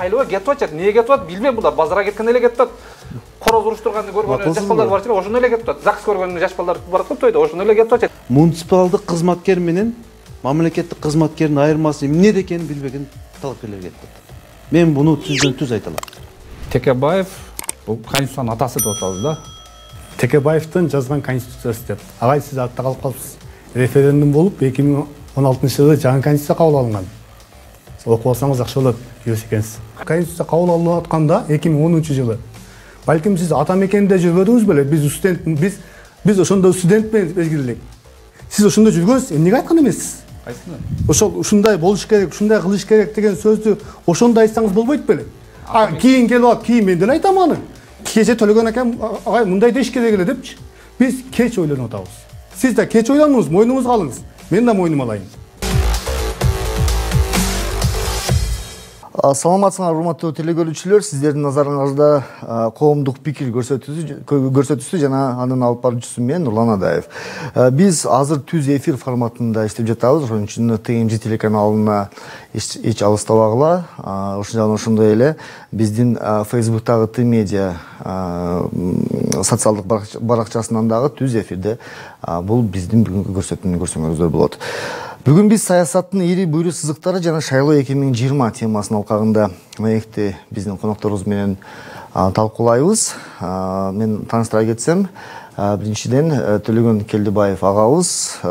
шайлоого кетип атышат. Эмнеге кетип атат билбейм, булар базарга кеткен эле кетип атат. Короз уруштурганды көргөн жаш балдар бар чыр, ошондой эле кетип атат. ЗАГС көргөн жаш балдар барат го тойдо, ошондой эле кетип атат. Муниципалдык кызматкер менен мамлекеттик кызматкердин айырмасы эмнеде экенин билбеген талапкерлер кетип атат. Мен буну түз айта алам. Текебаев бул Конституциянын атасы деп атабыз да. Текебаевдин жазган конституциясы деп. Агай сиз артта калып калыпсыз. Референдум болуп 2016-жылы жаңы конституция кабыл алынган. Окуп алсаңыз жакшы болот, билсе экенсиз. Конституция кабыл алынып атканда 2010-жылы. Балким сиз ата мекенде жүрбөдүңүз беле? Биз ошондо студентпен белгилелик. Сиз ошондо жүргөнсүз, эмнеге айткан эмессиз? Кайсыны? Ошол ушундай болуш керек, ушундай кылыш керек деген сөздү ошондо айтсаңыз болбойт беле? Кийин келип алып, кийин мен деле айтам аны. Кече төлөгөн акам, агай мындай деш керек эле депчи. Биз кеч ойлонуп атабыз. Сиз да кеч ойлонуңуз, мойнуңузга алыңыз. Мен да мойнума алайын. Саламатсыңар, урматтуу телекөрүүчүлөр, сиздердин назарыңызда коомдук пикир көрсөтүүсү жана анын алып баруучусу мен Нурлан Адаев. Биз азыр түз эфир форматында иштеп жатабыз, ошон үчүн ТМЖ телеканалына эч алыстабагыла. Ошондой эле биздин Facebook'тагы Т-медиа социалдык баракчасынан дагы түз эфирде бул биздин бүгүнкү көрсөтүүнү көрсөңөрүздөр болот. Бүгүн биз саясаттын ири буйру сызыктары жана шайлоо 2020 темасынын алкагында маекти биздин конокторубуз менен талкуулайбыз. Мен тааныштыра кетсем, биринчиден Төлөгөн Келдибаев агабыз,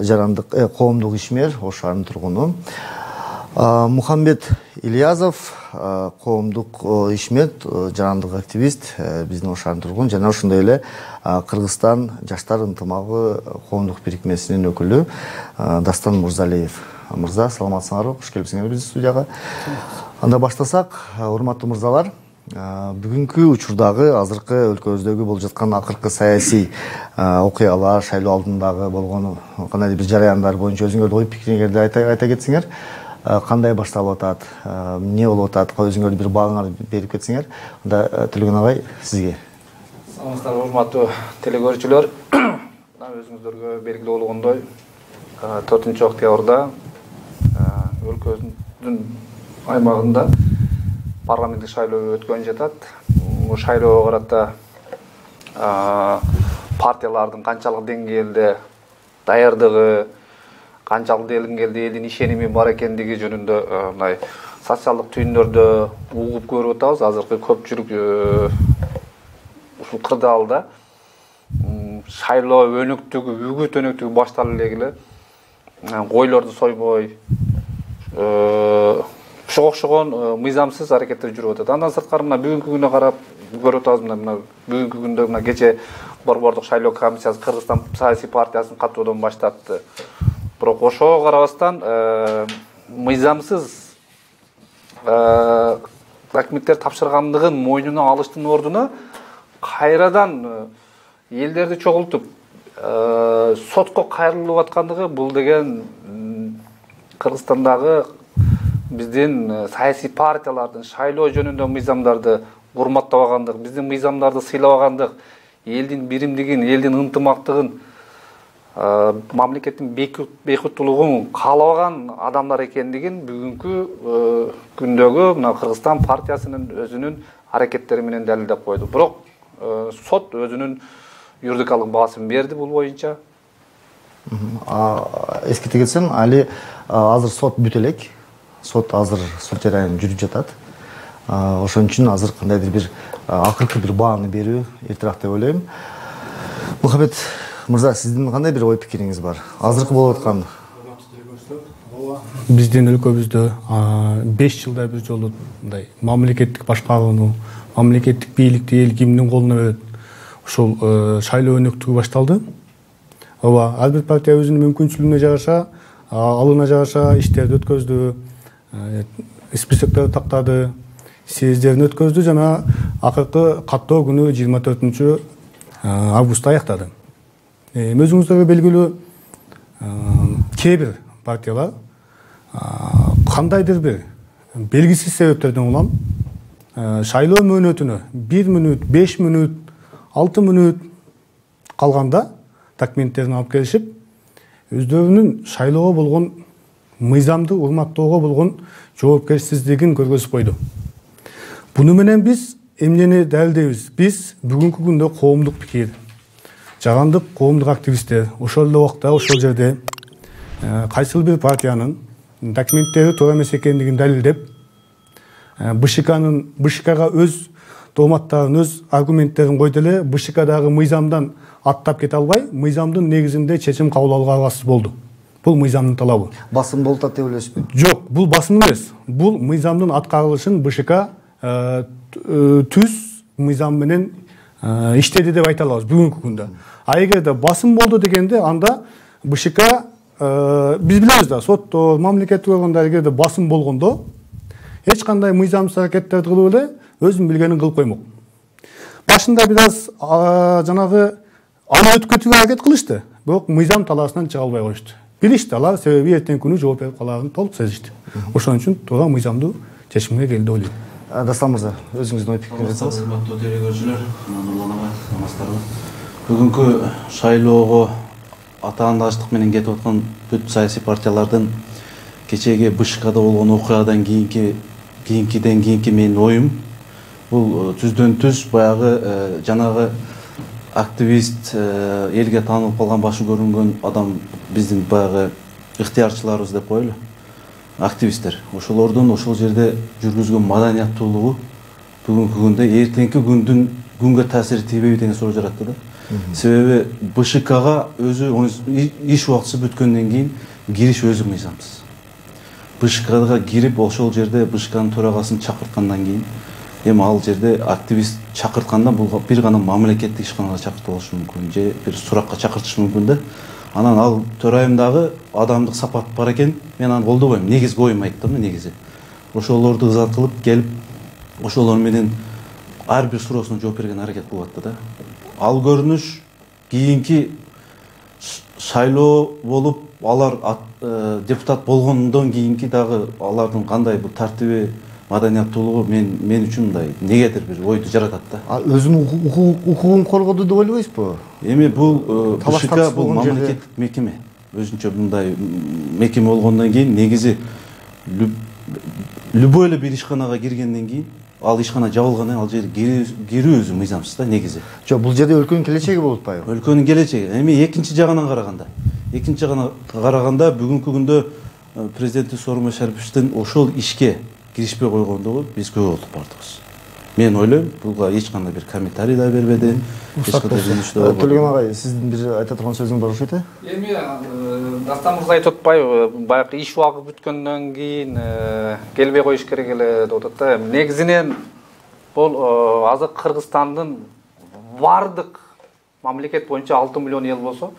жарандык коомдук ишмер, Ош шаарынын тургуну. Мухаммед Ильязов, коомдук ишмер, жарандык активист, биздин Ош шаарынын тургуну, жана ошондой эле Кыргызстан жаштар ынтымагы коомдук бирикмесинин өкүлү Дастан Мурзалиев. Мырза, саламатсыңарбы? Куш келипсиңер биздин студияга. Анда баштасак, урматтуу мырзалар, бүгүнкү учурдагы азыркы өлкөбүздөгү болуп жаткан акыркы саясий окуялар, шайлоо алдындагы болгон кандайдыр бир жараяндар боюнча өзүңөрдүн ой пикириңерди айта кетсеңер, кандай башталып атат, эмне болуп атат, өзүңөрдүн бир багыңар берип кетсеңер. Анда Төлөгөн агай, сизге. Саламатсыздар, урматтуу телекөрүүчүлөр. Өзүңүздөргө белгилүү болгондой, 4-октябрда өлкөбүздүн аймагында парламенттик шайлоо өткөн жатат. Бул шайлоого карата партиялардын канчалык деңгээлде даярдыгы, канчалык деңгээлде элдин ишеними бар экендиги жөнүндө мындай социалдык түйүндөрдө угуп көрүп атабыз. Азыркы көпчүлүк ушул кырдаалда шайлоо өнүктүгү, үгүт өнүктүгү башталып эле койлорду сойбой, ошого окшогон мыйзамсыз аракеттер жүрүп атат. Андан сырткары мына бүгүнкү күнү карап көрүп атабыз. Мына бүгүнкү күндө мына кече Борбордук шайлоо комиссиясы Кыргызстан саясий партиясын каттоодон баштатты. Бирок ошого карабастан мыйзамсыз документтер тапшыргандыгын мойнуна алыштын ордуна кайрадан элдерди чогултуп сотко кайрылып аткандыгы, бул деген Кыргызстандагы биздин саясий партиялардын шайлоо жөнүндө мыйзамдарды урматтабагандык, биздин мыйзамдарды сыйлабагандык, элдин биримдигин, элдин ынтымактыгын, мамлекеттин бейкуттуулугун каалабаган адамдар экендигин бүгүнкү күндөгү мына Кыргызстан партиясынын өзүнүн аракеттери менен далилдеп койду. Бирок сот өзүнүн юридикалык баасын берди бул боюнча. Эскерте кетсем, али азыр сот бүтө элек. Сот азыр сот жарайын жүрүп жатат. Ошон үчүн азыр кандайдыр бир акыркы бир бааны берүү эртерээк деп ойлойм. Мухаммед мырза, сиздин кандай бир ой пикириңиз бар? Азыркы болуп аткан биздин өлкөбүздө 5 жылда бир жолу мындай мамлекеттик башкарууну, мамлекеттик бийликти эл кимдин колуна берет? Ушул шайлоо өнүктүгү башталды. Ар бир партия өзүнүн мүмкүнчүлүгүнө жараша, алына жараша иштерди өткөздү, списокторду тактады, съезддерин өткөздү жана акыркы каттоо күнү 24 августта аяктады. Өзүңүздөргө белгилүү кээ бир партиялар кандайдыр бир белгисиз себептерден улам шайлоо мөөнөтүнө 1 мүнөт, 5 мүнөт, 6 мүнөт калганда документтерин алып келишип, өздөрүнүн шайлоого болгон мыйзамды урматтоого болгон жоопкерчилигин көргөзүп койду. Буну менен биз эмнени далилдейбиз? Биз бүгүнкү күндө коомдук пикир, жагандык коомдук активисттер ошол эле убакта ошол жерде кайсыл бир партиянын документтери туура эмес экендигин далилдеп, БШКга өз дооматтарын, өз аргументтерин койду эле, БШКдагы мыйзамдан аттап кете албай, мыйзамдын негизинде чечим кабыл алууга аргасыз болду. Бул мыйзамдын талабы. Басым болуп атат деп ойлойсузбу? Жок, бул басым эмес. Бул мыйзамдын аткарылышын БШК түз мыйзам менен иштеди деп айта алабыз бүгүнкү күндө. А эгерде басым болду дегенде, анда БШК биз билебиз да, сотто, мамлекеттик органдар эгерде басым болгондо эч кандай мыйзамсыз аракеттерди кылып эле өзүнүн билгенин кылып коймок. Башында бир аз жанагы аны өткөртүүгө аракет кылышты, бирок мыйзам талаасынан чыга албай коюшту. Билишти алар, себеби эртең күнү жооп берип каларын толук сезишти. Ошон үчүн туура мыйзамдуу чечимге келди деп ойлойм. Дастан мырза, өзүңүздүн ой пикириңизди айтсаңыз. Урматтуу телекөрүүчүлөр, Нурлан агай, намаздарбы. Бүгүнкү шайлоого атаандаштык менен кетип аткан бүт саясий партиялардын кечеги БШКда болгон окуядан кийинки менин оюм бул түздөн түз баягы жанагы активист, элге таанылып калган, башы көрүнгөн адам биздин баягы ыктыярчыларыбыз деп коелу. Активисттер. Ошолордун ошол жерде жүргүзгөн маданияттуулугу бүгүнкү күндө эртеңки күнгө таасири тийбейби деген суроо жаратты да. Себеби БШКга өзү иш убактысы бүткөндөн кийин кириш өзү мыйзамсыз. БШКга кирип ошол жерде БШКнын төрагасын чакырткандан кийин, эми ал жерде активист чакыртканда бул бир гана мамлекеттик ишканага чакыртып алышы мүмкүн, же бир суракка чакыртышы мүмкүн да. Анан ал төрайымдагы адамдык сапат бар экен, мен аны колдобойм. Негизги оюм айттым, негизи. Ошолорду ызат кылып келип, ошолор менен ар бир суроосуна жооп берген аракет кылып атты да. Ал көрүнүш кийинки шайлоо болуп, алар депутат болгондон кийинки дагы алардын кандай бул тартиби, маданияттуулугу мен үчүн мындай негедир бир ойду жаратат да. Өзүнүн укугун коргоду деп ойлойсузбу? Эми бул БШК бул мамлекеттик мекеме. Өзүнчө мындай мекеме болгондон кийин негизи любой эле бир ишканага киргенден кийин, ал ишкана жабылгандан кийин ал жерге кирүү өзү мыйзамсыз да негизи. Жок, бул жерде өлкөнүн келечеги болуп атпайбы? Өлкөнүн келечеги. Эми экинчи жагынан караганда бүгүнкү күндө президент Сооронбай Шариповичтин ошол ишке киришпей койгондугу биз көп болуп бардыгыз. Мен ойлойм, буга эч кандай бир комментарий да бербеди. Эч кандай жөнүштө. Төлөгөн агай, сиздин бир айта турган сөзүңүз бар окшойт? Эми Дастан мырза айтып атпайбы, баягы иш убагы бүткөндөн кийин келбей коюш керек эле деп атат да. Негизинен бул азыр Кыргызстандын бардык мамлекет боюнча 6 миллион эл болсо,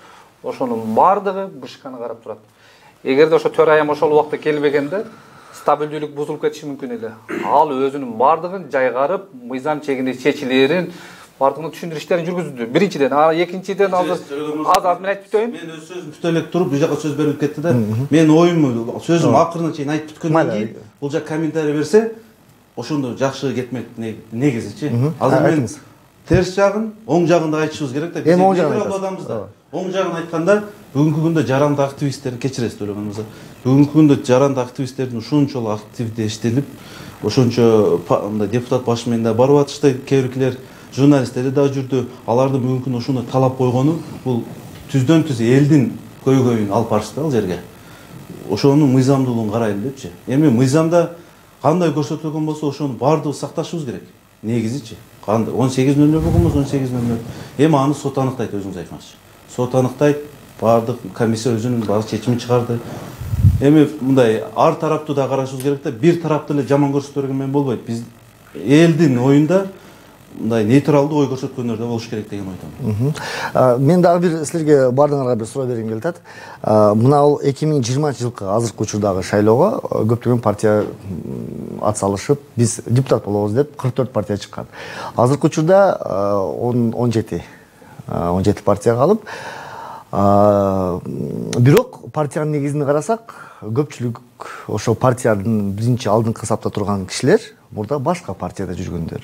ошонун бардыгы БШКны карап турат. Эгерде ошо төрайым ошол убакта келбегенде стабилдүүлүк бузулуп кетиши мүмкүн эле. Ал өзүнүн бардыгын жайгарып, мыйзам чегинде чечилерин бардыгын түшүндүрүштөрүн жүргүздү. Биринчиден, экинчиден аз мен айтып бүтөйүн. Мен өз сөзүм бүтө элек туруп, бул жака сөз берип кетти да. Мен оюмду, сөзүм акырына чейин айтып бүткөндөн кийин, бул жак комментарий берсе, ошондо жакшы кетмек негизичи. Азыр мен терс жагын, оң жагын да айтышыбыз керек да. Эми оң жагын айтабыз да. Оң жагын айтканда, бүгүнкү күндө жаранды активисттерди кечиресиз Төлөгөн мырза. Бүгүнкү күндө жаранды активисттердин ушунчалык активдештелип, ошончо мындай депутат башы менен да барып атышты, кээ биркилер журналисттер да жүрдү. Алардын бүгүнкү күндө ушундай талап койгону бул түздөн түз элдин көйгөйүн алып барышты ал жерге. Ошонун мыйзамдуулугун карайлы депчи. Эми мыйзамда кандай көрсөтүлгөн болсо, ошону баардыгы сакташыбыз керек. Негизичи. 18.00 болгонбуз, 18.00. Эми аны сот аныктайт, өзүңүз айтканчы. Сот аныктайт, баардык комиссия өзүнүн баардык чечимин чыгарды. Эми мындай ар тараптуу да карашыбыз керек да, бир тарапты эле жаман көрсөтө берген менен болбойт. Биз элдин оюнда мындай нейтралдуу ой көрсөткөндөр да болуш керек деген ойдомун. Мен дагы бир силерге бардыгыңарга бир суроо бергим келип атат. Мына 2020-жылкы азыркы учурдагы шайлоого көптөгөн партия ат салышып, биз депутат болобуз деп 44 партия чыккан. Азыркы учурда 17 партия калып, бирок партиянын негизин карасак, көпчүлүк ошол партиянын биринчи алдыңкы сапта турган кишилер мурда башка партияда жүргөндөр.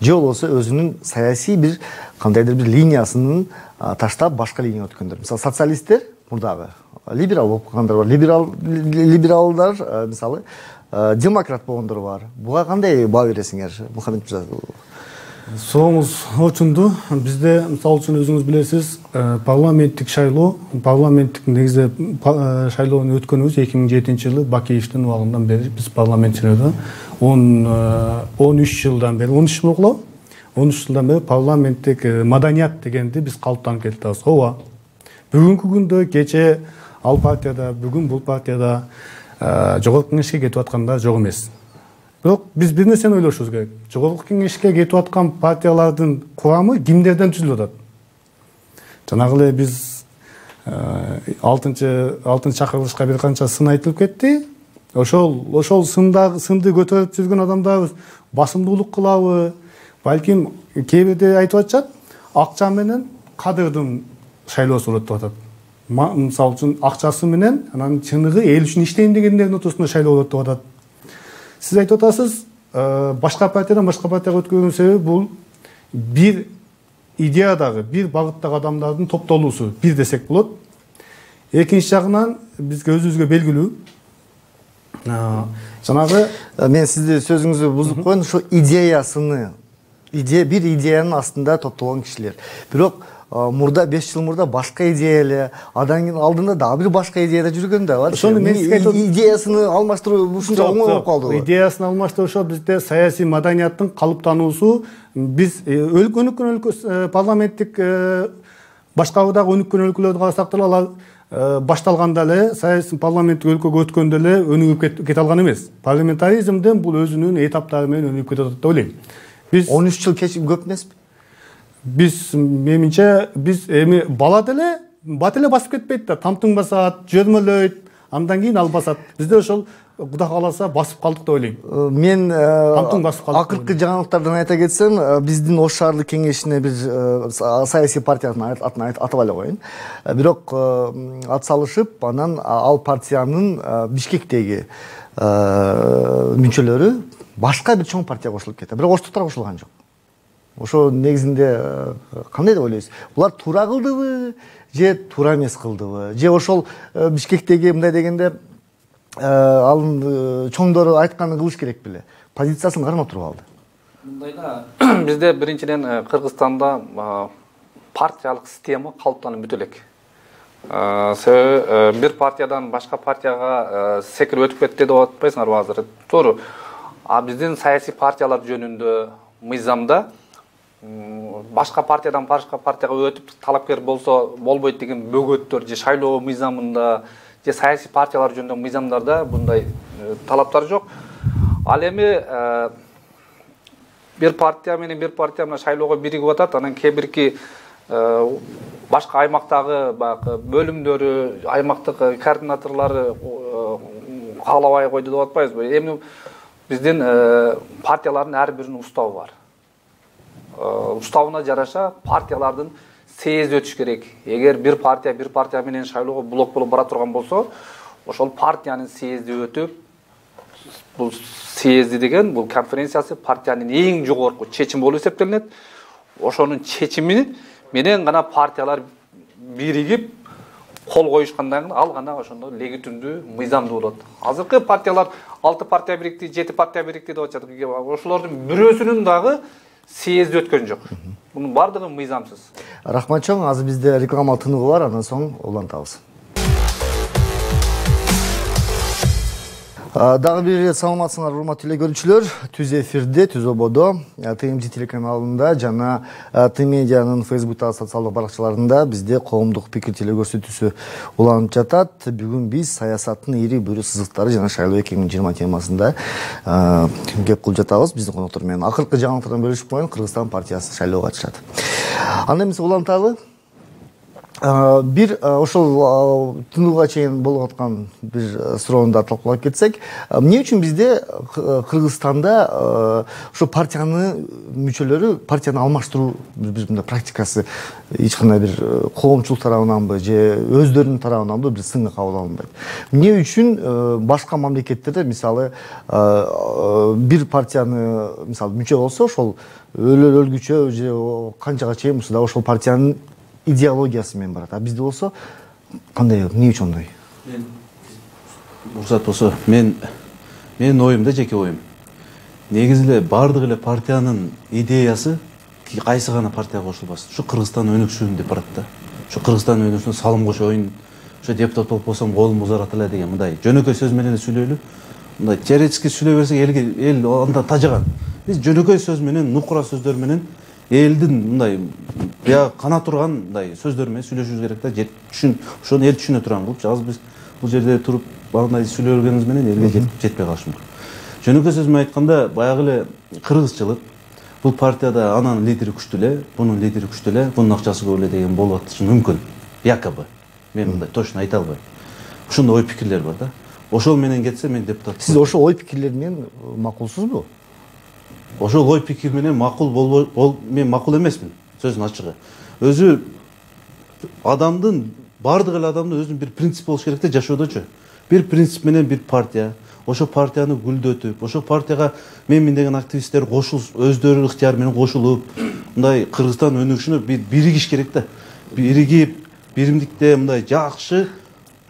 Же болбосо өзүнүн саясий бир кандайдыр бир линиясын таштап башка линияга өткөндөр. Мисалы социалисттер мурдагы либерал болуп калгандар бар. Либералдар мисалы демократ болгондор бар. Буга кандай баа бересиңер, Мухаммед мырза? Суроңуз очунду. Бизде мисалы үчүн өзүңүз билесиз, парламенттик шайлоо, парламенттик негизи шайлоонун өткөнүбүз 2007-жылы Бакиевдин убагынан бери биз парламент чыгарды. 13 жылдан бери, 13 жыл болгуло. 13 жылдан бери парламенттик маданият дегенди биз калыптанып келатабыз. Ооба. Бүгүнкү күндө кече ал партияда, бүгүн бул партияда жогорку кеңешке кетип аткандар жок эмес. Бирок биз бир нерсени ойлошубуз керек. Жогорку кеңешке кетип аткан партиялардын курамы кимдерден түзүлүп атат? Жанагы эле биз 6 чакырылышка бир канча сын айтылып кетти. Ошол сынды көтөрүп жүргөн адамдар басымдуулук кылабы? Балким кээ бирде айтып атышат, акча менен кадырдын шайлоосу болот деп атат. Мисалы үчүн акчасы менен анан чыныгы эл үчүн иштейм дегендердин ортосунда шайлоо болот деп атат. Сиз айтып атасыз, башка партиядан башка партияга өткөргөн себеби бул бир идеядагы, бир багыттагы адамдардын топтолуусу, бир десек болот. Экинчи жагынан бизге өзүбүзгө белгилүү. Жанагы мен сизди сөзүңүздү бузуп коеюн, ошо бир идеянын астында топтолгон кишилер. Бирок мурда 5 жыл мурда башка идея эле, андан кийин алдында дагы бир башка идеяда жүргөн да бар. Ошону мен сизге айтып идеясыны алмаштыруу ушунча оңой болуп калдыбы? Идеясын алмаштыруу ошо бизде саясий маданияттын калыптануусу. Биз өнүккөн парламенттик башка дагы өнүккөн өлкөлөрдү карасак деле алар башталганда эле саясий парламенттик өлкөгө өткөндө эле өнүгүп кете алган эмес. Парламентаризмдин бул өзүнүн этаптары менен өнүгүп кетип атат деп ойлойм. Биз 13 жыл көп эмеспи? Biz менимче биз эми бала деле бат эле басып кетпейт да, тамтың басат, жөрмөлөйт, андан кийин ал басат. Бизде ошол Кудай кааласа басып калдык деп ойлойм. Мен тамтың басып калдык. Акыркы жаңылыктардан айта кетсем, биздин Ош шаардык кеңешине бир саясий партиянын атын атап эле коеюн. Бирок ат салышып, анан ал партиянын Бишкектеги мүчөлөрү башка бир чоң партияга кошулуп кетти. Бирок оштуктар кошулган жок. Ошо негизинде кандай деп ойлойсуз? Булар туура кылдыбы, же туура эмес кылдыбы? Же ошол Бишкектеги мындай дегенде ал чоңдору айтканын кылыш керек беле? Позициясын кармап туруп алды. Мындайда бизде биринчиден Кыргызстанда партиялык система калыптанып бүтө элек. Себеби бир партиядан башка партияга секирип өтүп кетти деп атпайсыңарбы азыр? Туура. А биздин саясий партиялар жөнүндө мыйзамда башка партиядан башка партияга өтүп талапкер болсо болбойт деген бөгөттөр же шайлоо мыйзамында же саясий партиялар жөнүндө мыйзамдарда мындай талаптар жок. Ал эми бир партия менен бир партия менен шайлоого биригип атат, анан кээ бирки башка аймактагы баягы бөлүмдөрү, аймактык координаторлору каалабай койду деп атпайбызбы? Эми биздин партиялардын ар биринин уставы бар. Уставына жараша партиялардын съезди өтүш керек. Эгер бир партия менен шайлоого блок болуп бара турган болсо, ошол партиянын съезди өтүп, бул съезди деген бул конференциясы партиянын эң жогорку чечими болуп эсептелинет. Ошонун чечими менен гана партиялар биригип кол коюшкандан кийин ал гана ошондо легитимдүү, мыйзамдуу болот. Азыркы партиялар 6 партия бирикти, 7 партия бирикти деп атышат. Ошолордун бирөөсүнүн дагы съезди өткөн жок. Бунун бардыгы мыйзамсыз. Рахмат чоң, азыр бизде реклама тыныгы бар, андан соң улантабыз. Дагы бир ирет саламатсыңар, урматтуу телекөрүүчүлөр. Түз эфирде, Түз ободо, ТМЖ телеканалында жана Т-медианын Фейсбуктагы социалдык баракчаларында бизде коомдук пикир телекөрсөтүүсү уланып жатат. Бүгүн биз саясаттын ири бүрү сызыктары жана шайлоо 2020 темасында кеп кылып жатабыз. Биздин коноктор менен акыркы жаңылыктардан бөлүшүп коеюн. Кыргызстан партиясы шайлоого катышат. Анда эмесе уланталы. Бир ошол тынууга чейин болуп аткан бир суроону талкуулап кетсек, эмне үчүн бизде Кыргызстанда ошо партиянын мүчөлөрү партияны алмаштыруу бир мындай практикасы эч кандай бир коомчулук тарабынанбы же өздөрүнүн тарабынанбы бир сынга кабыл алынбайт? Эмне үчүн башка мамлекеттерде мисалы бир партияны мисалы мүчө болсо, ошол өлгүчө же канчага чейин ошол партиянын идеологиясы менен барат. А бизде болсо кандай, эмне үчүн ондой? уруксат болсо менин оюм да жеке оюм. Негизи эле бардык эле партиянын идеясы кайсы гана партияга кошулбасын. Ушу Кыргызстан өнүксүн деп барат да. Ушу Кыргызстан өнүксүн салым кошоюн. Ушу депутат болуп болсом колум узарат эле деген мындай жөнөкөй сөз менен сүйлөйлү. Мындай теоретически сүйлөй берсек эл анда тажаган. Биз жөнөкөй сөз менен, нукура сөздөр менен элдин мындай бия кана турган мындай сөздөр менен сүйлөшүбүз керек да. Ошону эл түшүнө турган кылып, азыр биз бул жерде туруп андай сүйлөгөнүбүз менен элге жетпей калышы мүмкүн. Жөнөкөй сөз менен айтканда, баягы эле кыргызчылык бул партияда анын лидери күчтүү эле, бунун лидери күчтүү эле, бунун акчасы көп эле деген болуп атышы мүмкүн. Якобы. Мен мындай точно айта албайм. Ушундай ой пикирлер бар да. Ошол менен кетсе мен депутат. Сиз ошол ой пикирлер менен макулсузбу? Ошол ой пикир менен макул мен макул эмесмин, сөзүн ачыгы. Өзү адамдын бардык эле адамдын өзүнүн бир принцип болуш керек да жашоодочу. Бир принцип менен бир партия, ошол партияны гүлдөтүп, ошол партияга мен деген активисттер өздөрү ыктыяр менен кошулуп, мындай Кыргызстан өнүгүшүнө биригиш керек да. Биригип, биримдикте мындай жакшы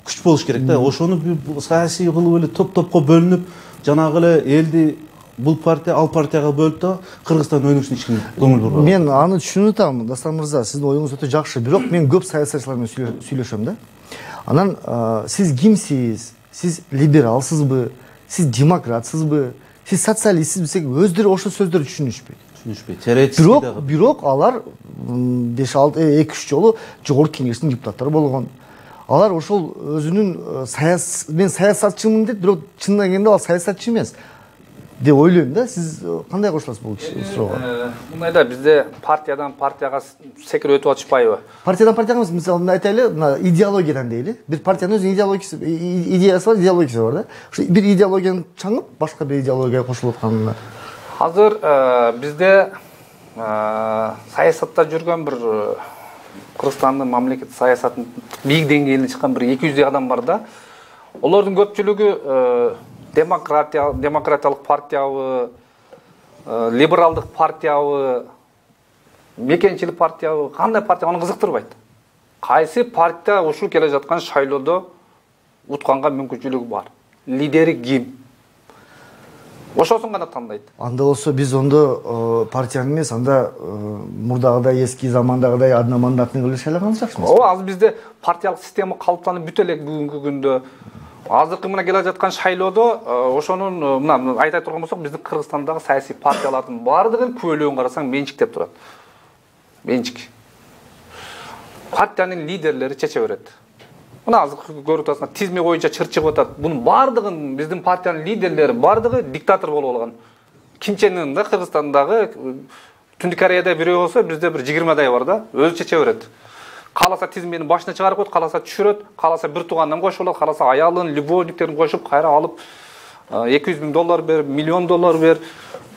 күч болуш керек да. Ошону саясий кылып эле топ-топко бөлүнүп, жанагы эле элди бул партия ал партияга бөлүп да Кыргызстан өнүгүшүнө эч ким көңүл бурбайт. Мен аны түшүнүп атам, Дастан мырза, сиздин оюңуз өтө жакшы. Бирок мен көп саясатчылар менен сүйлөшөм да. Анан сиз кимсиз? Сиз либералсызбы? Сиз демократсызбы? Сиз социалистсизби десек, өздөрү ошол сөздөрдү түшүнүшпөйт. Теоретически бирок алар 2-3 жолу жогорку кеңештин депутаттары болгон. Алар ошол өзүнүн мен саясатчымын дейт, бирок чынына келгенде ал саясатчы эмес деп ойлойм да. Сиз кандай кошуласыз бул суроого? Мындай да, бизде партиядан партияга секирип өтүп атышпайбы? Партиядан партияга эмес, мисалы айтайлы, мына идеологиядан дейли. Бир партиянын өзүнүн идеясы бар, идеологиясы бар да. Ошо бир идеологияны чаңып, башка бир идеологияга кошулуп атканына. Азыр бизде саясатта жүргөн бир Кыргызстандын мамлекет саясатын бийик деңгээлине чыккан бир 200 адам бар да. Олордун көпчүлүгү демократиялык партиябы, либералдык партиябы, мекенчилик партиябы, кандай партия аны кызыктырбайт. Кайсы партия ушул келе жаткан шайлоодо утканга мүмкүнчүлүгү бар? Лидери ким? Ошосун гана тандайт. Анда болсо биз ондо партияны эмес, анда мурдагыдай эски замандагыдай одномандатный кылып шайлаганыбыз жакшы эмес? Ооба, азыр бизде партиялык система калыптанып бүт элек бүгүнкү күндө. Азыркы мына келе жаткан шайлоодо ошонун мына айта турган болсок, биздин Кыргызстандагы саясий партиялардын баардыгын күбөлөгүн карасаң менчик деп турат. Менчик. Партиянын лидерлери чече берет. Мына азыр көрүп атасыңар, тизме боюнча чырчыгып атат. Бунун баардыгын биздин партиянын лидерлери баардыгы диктатор болуп алган. Ким Чен Ын да Кыргызстандагы, Түндүк Кореяда бирөө болсо, бизде бир 20дай бар да, өзү чече берет. Каласа тизмени башына чыгарып коет, каласа түшүрөт, каласа бир туугандан кошулат, каласа аялын, любовниктерин кошуп, кайра алып $200,000 бер, $1 миллион бер.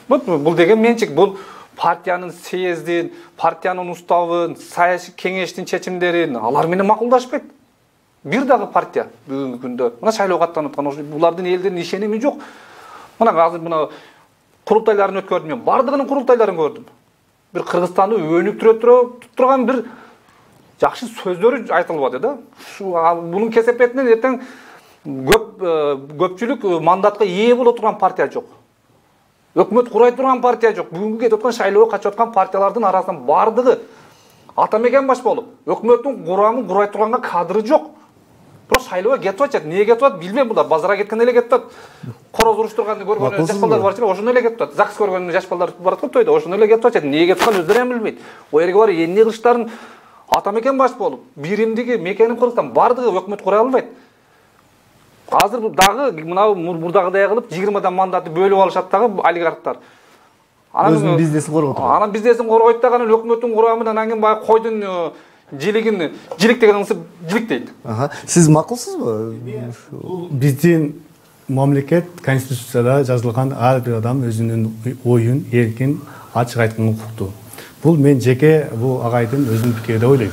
Бул деген менчик, бул партиянын съездин, партиянын уставын, саясий кеңештин чечимдерин алар менен макулдашпайт. Бир дагы партия бүгүнкү күндө мына шайлоого аттанып аткан, булардын элдин ишеними жок. Мына азыр мына курултайларын өткөрдүм, мен бардыгынын курултайларын көрдүм. Бир Кыргызстанды өнүктүрө турган бир жакшы сөздөрү айтылбады да. Бунун кесепетинен эртең көпчүлүк мандатка ээ боло турган партия жок. Өкмөт курай турган партия жок. Бүгүнкү кетип аткан шайлоого качып аткан партиялардын арасынан бардыгы атамекен баш болуп, өкмөттүн курамын курай турганга кадры жок. Бирок шайлоого кетип атат, эмне кетип атат билбейм, булар базарга кеткен эле кетип атат. Короз уруштурганды көргөн жаш балдар бар чыгып, ошону эле кетип атат. ЗАГС көргөн жаш балдар барат го тойдо, ошону эле кетип атат. Эмне кетип атканын өздөрү эми билбейт. О жерге барып эмне кылыштарын атамекен баш болуп, биримдиги мекенин Кыргызстан бардыгы өкмөт кура албайт. Азыр дагы мына мурдагыдай кылып 20дан мандатты бөлүп алышат дагы олигархтар. Өзүнүн бизнесин коргоп турат. Анан бизнесин коргойт дагы, анан өкмөттүн курамынан анан баягы койдун жилигин жилик деген ыңсы жилик дейт. Сиз макулсузбу? Биздин мамлекет конституцияда жазылган ар бир адам өзүнүн оюн эркин ачык айтканга укуктуу. Бул мен жеке бул агайдын өзүнүн пикири деп ойлойм.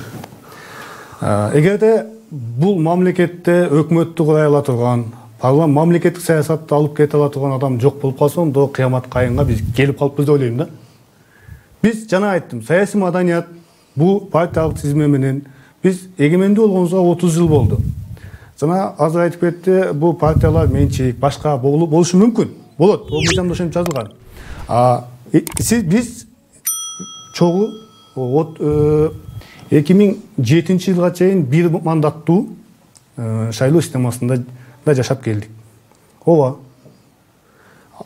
Эгерде бул мамлекетте өкмөттү курай ала турган, мамлекеттик саясатты алып кете ала турган адам жок болуп калса, ондо кыямат кайынга биз келип калыппыз деп ойлойм да. Биз жана айттым, саясий маданият бул партиялык тизме менен биз эгемендүү болгонубузга 30 жыл болду. жана азыр айтып кетти, бул партиялар менчик башка болушу мүмкүн. Болот, бул мыйзамда ошентип жазылган. Биз чогуу 2007 жылга чейин бир мандаттуу шайлоо системасында да жашап келдик. Ооба.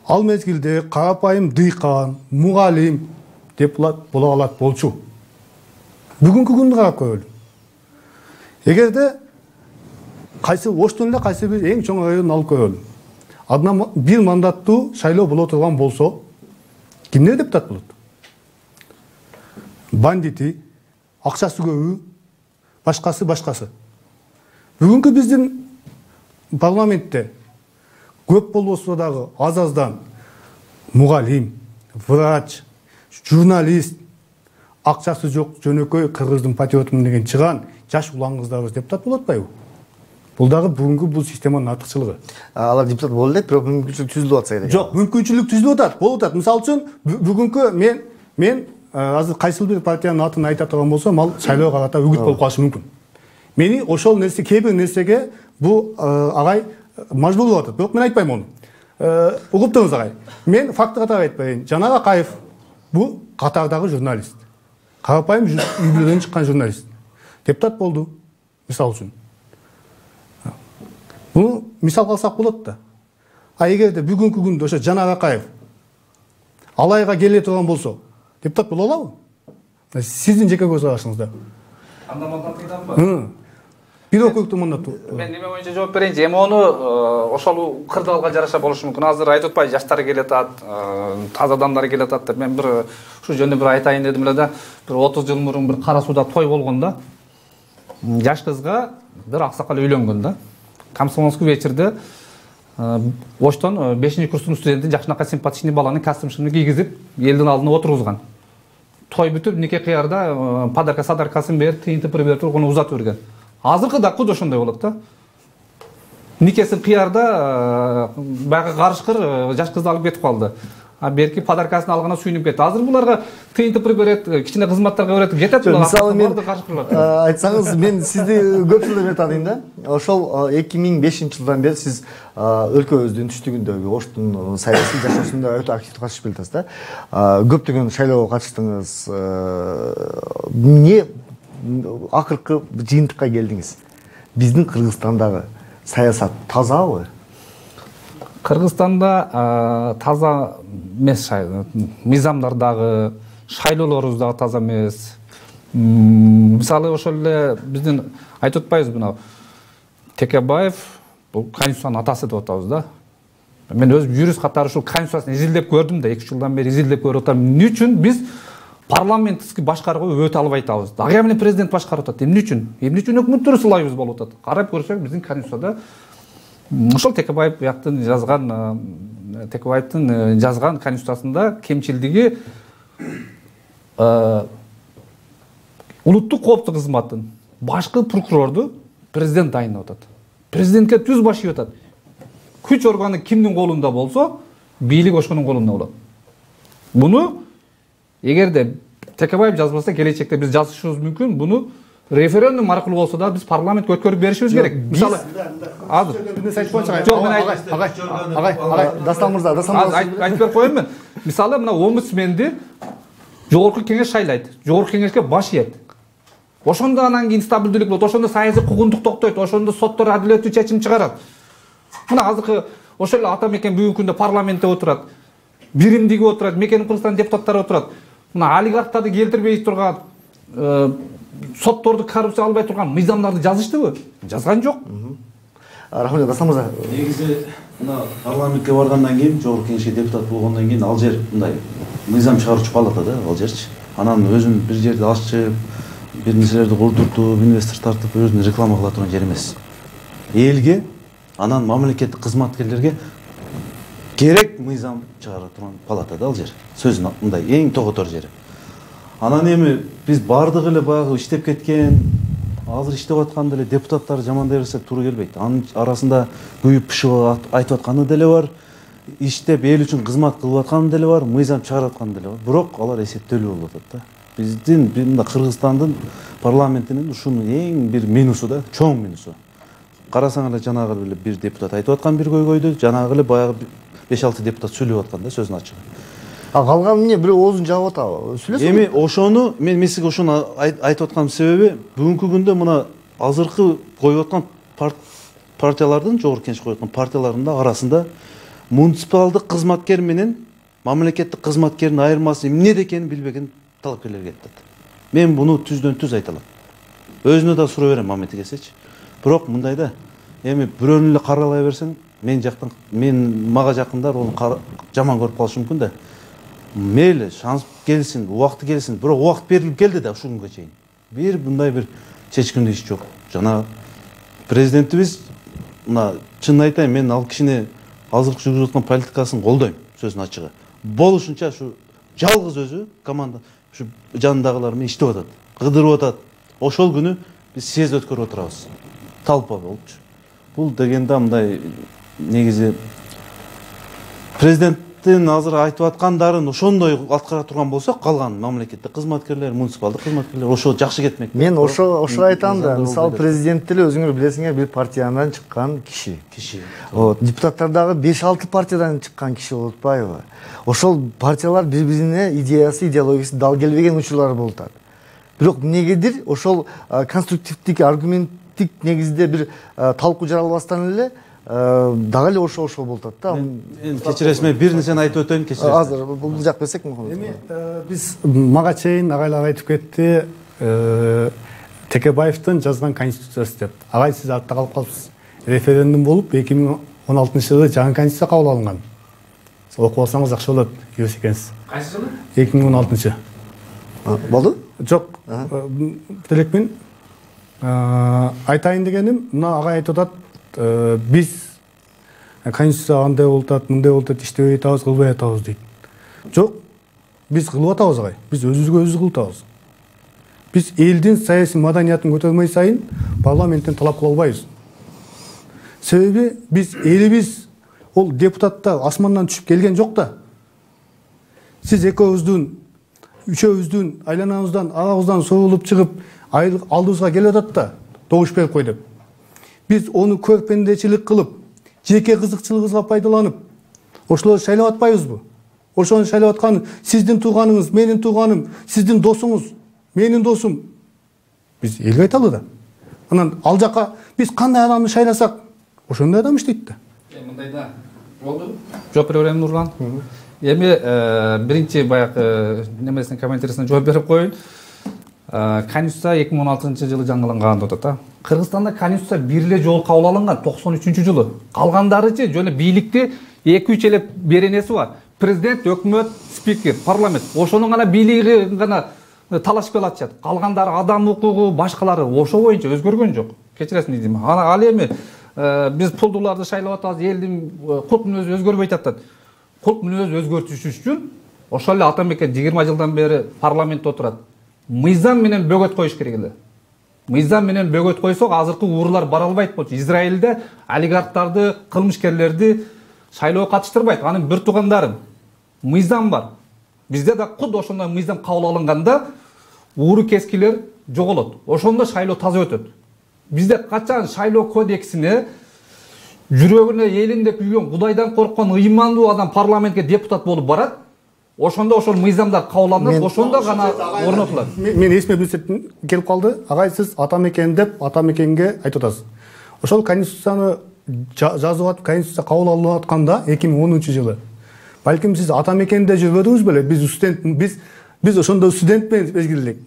Ал мезгилде карапайым дыйкан, мугалим депутат боло алат болчу. Бүгүнкү күндү карап көрөлү. Эгерде кайсы оштон эле кайсы бир эң чоң районун алып көрөлү. Адына бир мандаттуу шайлоо боло турган болсо, кимдер депутат болот? Бандити, акчасы көбү, башкасы. Бүгүнкү биздин парламентте көп болбосо дагы аз-аздан мугалим, врач, журналист, акчасы жок жөнөкөй кыргыздын патриотумун деген чыган жаш улан кыздарыбыз депутат болот атпайбы? Бул дагы бүгүнкү бул системанын артыкчылыгы. Алар депутат боло элек, бирок мүмкүнчүлүк түзүлүп атса керек. Жок, мүмкүнчүлүк түзүлүп атат, болуп атат. Мисалы үчүн бүгүнкү мен азыр кайсыл бир партиянын атын айта турган болсом, ал шайлоого карата үгүт болуп калышы мүмкүн. Мени ошол нерсе, кээ бир нерсеге бул агай мажбурлап атат. Бирок мен айтпайм аны. Угуптуңуз агай. Мен факты катары айтпайын. Жанар Акаев бул Катардагы журналист. Карапайым үй бүлөдөн чыккан журналист. Депутат болду, мисалы үчүн. Буну мисал алсак болот да. Эгерде бүгүнкү күндө ошо Жанар Акаев алайга келе турган болсо, депутат боло алабы? Сиздин жеке көз карашыңызда. Анда мандат кыйданбы? Бир өкүлдүк мандаттуу. Мен неме боюнча жооп берейинчи. Эми ону ошол кырдаалга жараша болушу мүмкүн. Азыр айтып атпайбы, жаштар келатат, таза адамдар келатат деп. Мен бир ушу жөнүндө бир айтайын дедим эле да. Бир 30 жыл мурун бир Кара Сууда той болгон да. Жаш кызга бир аксакал үйлөнгөн да. Комсомольский вечерде Оштон 5-курстун студенти жакшынакай симпатичный баланы костюм кийгизип, элдин алдына отургузган. Той бүтүп, нике кыярда подарка садаркасын берип, тыйынтыпыр берип туруп, узатып берген. Азыркы да куд ошондой болот да. Никесин кыярда баягы карышкыр жаш кызды алып кетип калды. Берки подаркасын алгана сүйүнүп кетти. Азыр буларга тыйынтыпыр берет, кичине кызматтарга берет, кетет булар. Мисалы мен айтсаңыз, мен сизди көп жылдан бери тааныйм да. Ошол 2005 жылдан бери сиз өлкөбүздүн түштүгүндөгү Оштун саясий жашоосунда өтө активдүү катышып келатасыз да. Көптөгөн шайлоого катыштыңыз. Эмне акыркы жыйынтыкка келдиңиз? Биздин Кыргызстандагы саясат тазабы? Кыргызстанда таза эмес, мыйзамдардагы, шайлоолорубуз дагы таза эмес. Мисалы ошол эле биздин айтып атпайбызбы, мына Текебаев бул конституциянын атасы деп атабыз да. Мен өзүм юрист катары ушул конституцияны изилдеп көрдүм да, 2 жылдан бери изилдеп көрүп атам. Эмне үчүн биз парламенттик башкарууга өтө албай атабыз? Ага менен президент башкарып атат. Эмне үчүн? Эмне үчүн өкмөттөрү сылайбыз болуп атат? Карап көрсөк, биздин конституцияда ошол Текебаев бияктын жазган конституциясында кемчилдиги улуттук коопсуздук кызматын башкы прокурорду президент дайындап атат. Президентке түз баш ийип атат. Күч органы кимдин колунда болсо, бийлик ошонун колунда болот. Буну эгерде Текебаев жазбаса, келечекте биз жазышыбыз мүмкүн. Буну референдум аркылуу болсо да биз парламентке өткөрүп беришибиз керек. Мисалы, азыр Дастан мырза, айтып берип коеюн мен. Мисалы, мына омбудсменди жогорку кеңеш шайлайт, жогорку кеңешке баш ийет. Ошондо анан кийин стабилдүүлүк болот, ошондо саясий куугунтук токтойт, ошондо соттор адилеттүү чечим чыгарат. Мына азыркы ошол эле ата мекен бүгүнкү күндө парламентте отурат, биримдиги отурат, мекенин Кыргызстан депутаттары отурат. Мына олигархтарды келтирбей турган, сотторду коррупция албай турган мыйзамдарды жазыштыбы? Жазган жок. Рахмат, Дастан мырза. Негизи мына парламентке баргандан кийин, жогорку кеңешке депутат болгондон кийин ал жер мындай мыйзам чыгаруучу палата да, ал жерчи. Анан өзүн бир жерде ачып, бир нерселерди курдуртуп, инвестор тартып, өзүн реклама кыла турган жер эмес. Элге, анан мамлекеттик кызматкерлерге керек мыйзам чыгара турган палата да ал жер. Сөзүн мындай эң тоготор жери. Анан эми биз бардыгы эле баягы иштеп кеткен, азыр иштеп аткан деле депутаттар жамандай берсек туура келбейт. Анын арасында күйүп пышып айтып атканы деле бар, иштеп эл үчүн кызмат кылып атканы деле бар, мыйзам чыгарып атканы деле бар. Бирок алар эсептелүү болуп атат да. Биздин мында Кыргызстандын парламентинин ушунун эң бир минусу да, чоң минусу. карасаңар жанагы эле бир депутат айтып аткан бир көйгөйдү, жанагы эле баягы 5-6 депутат сүйлөп аткан да сөзүн ачыгы. Калган эмне бирөө оозун жаап атабы? Сүйлөсөң. Эми ошону мен сизге ошону айтып атканымдын себеби бүгүнкү күндө мына азыркы коюп аткан партиялардын, жогорку кеңеш коюп аткан партиялардын арасында муниципалдык кызматкер менен мамлекеттик кызматкердин айырмасы эмнеде экенин билбеген талапкерлер кетет. Мен буну түздөн түз айта алам. Өзүнө да суроо берем мамети келсечи. Бирок мындай да, эми бирөөнү эле каралай берсең, мага жакындар ону жаман көрүп калышы мүмкүн да. Мейли, шанс келсин, убакыты келсин, бирок убакыт берилип келди да ушул күнгө чейин. Бир мындай бир чечкиндүү иш жок. Жана президентибиз мына чын айтайын, мен ал кишини азыркы жүргүзүп аткан политикасын колдойм, сөзүн ачыгы. Болушунча ушу жалгыз өзү команда ушу жанындагылар менен иштеп атат, кыдырып атат. Ошол күнү биз съезд өткөрүп отурабыз. Талпа болчу. Бул дегенде мындай негизи президенттин азыр айтып аткандарын ошондой аткара турган болсок, калган мамлекеттик кызматкерлер, муниципалдык кызматкерлер ошо жакшы кетмек. Мен ошо айтам да, мисалы президент деле өзүңөр билесиңер бир партиядан чыккан киши. Депутаттар дагы 5-6 партиядан чыккан киши болуп атпайбы? Ошол партиялар бири-бирине идеясы, идеологиясы дал келбеген учурлар болуп атат. Бирок эмнегедир ошол конструктивдик, аргументтик негизде бир талкуу жаралбастан эле дагы эле ошол болуп атат да. Кечиресиз, мен бир нерсени айтып өтөйүн, кечиресиз. Азыр бул жак берсек Мухаммед. Эми биз мага чейин агайлар айтып кетти, Текебаевдин жазган конституциясы деп. Агай сиз артта калып калыпсыз. Референдум болуп 2016-жылы жаңы конституция кабыл алынган. Окуп алсаңыз жакшы болот, кирсе экенсиз. Кайсы жылы? 2016. Болду? Жок. Тилекмин айтайын дегеним, мына агай айтып атат, биз конституция андай болуп атат, мындай болуп атат, иштебей атабыз, кылбай атабыз дейт. Жок, биз кылып атабыз агай. Биз өзүбүзгө өзүбүз кылып атабыз. Биз элдин саясий маданиятын көтөрмөй сайын парламенттен талап кыла албайбыз. Себеби биз элибиз ол депутаттар асмандан түшүп келген жок да. Сиз экөөбүздүн, үчөөбүздүн айланабыздан, арабыздан соолуп чыгып, алдыбызга келип атат да, добуш берип кой деп. Биз ону көрпендечилик кылып, жеке кызыкчылыгыбызга пайдаланып, ошолорду шайлап атпайбызбы? Ошону шайлап аткан сиздин тууганыңыз, менин тууганым, сиздин досуңуз, менин досум. Биз элге айталы да. Анан ал жака биз кандай адамды шайласак, ошондой адам иштейт да. Мындай да. Болду. Жооп бере берем Нурлан. Эми биринчи баягы немесине комментарийсине жооп берип коеюн. Конституция 2016-жылы жаңыланган деп атат. Кыргызстанда конституция бир эле жолу кабыл алынган 93-жылы. Калгандарычы жөн бийликти 2-3 эле беренеси бар. Президент, өкмөт, спикер, парламент. Ошонун гана бийлиги гана талашып келатышат. Калгандары адам укугу, башкалары ошо боюнча өзгөргөн жок. Кечиресиң дейм. Ал эми биз пулдуларды шайлап атабыз, элдин кулк мүнөзү өзгөрбөй атат. Кулк мүнөзү өзгөртүш үчүн ошол эле Атамекен 20 жылдан бери парламентте отурат. Мыйзам менен бөгөт коюш керек эле. Мыйзам менен бөгөт койсок, азыркы уруулар бара албайт болчу. Израилде олигархтарды, кылмышкерлерди шайлоого катыштырбайт. Анын бир туугандарым мыйзам бар. Бизде да куд ошондой мыйзам кабыл алынганда ууру кескилер жоголот. Ошондо шайлоо таза өтөт. Бизде качан шайлоо кодексине жүрөгүнө элинде күйгөн, Кудайдан корккон, ыймандуу адам парламентке депутат болуп барат, ошондо ошол мыйзамдар кабыл алынат, ошондо гана орнотулат. Мен эсиме бир келип калды. Агай сиз Атамекен деп Атамекенге айтып атасыз. Ошол конституцияны жазып атып, конституция кабыл алынып атканда 2010-жылы. Балким сиз Атамекенде жүрбөдүңүз беле? Биз ошондо студент менен мезгилдик.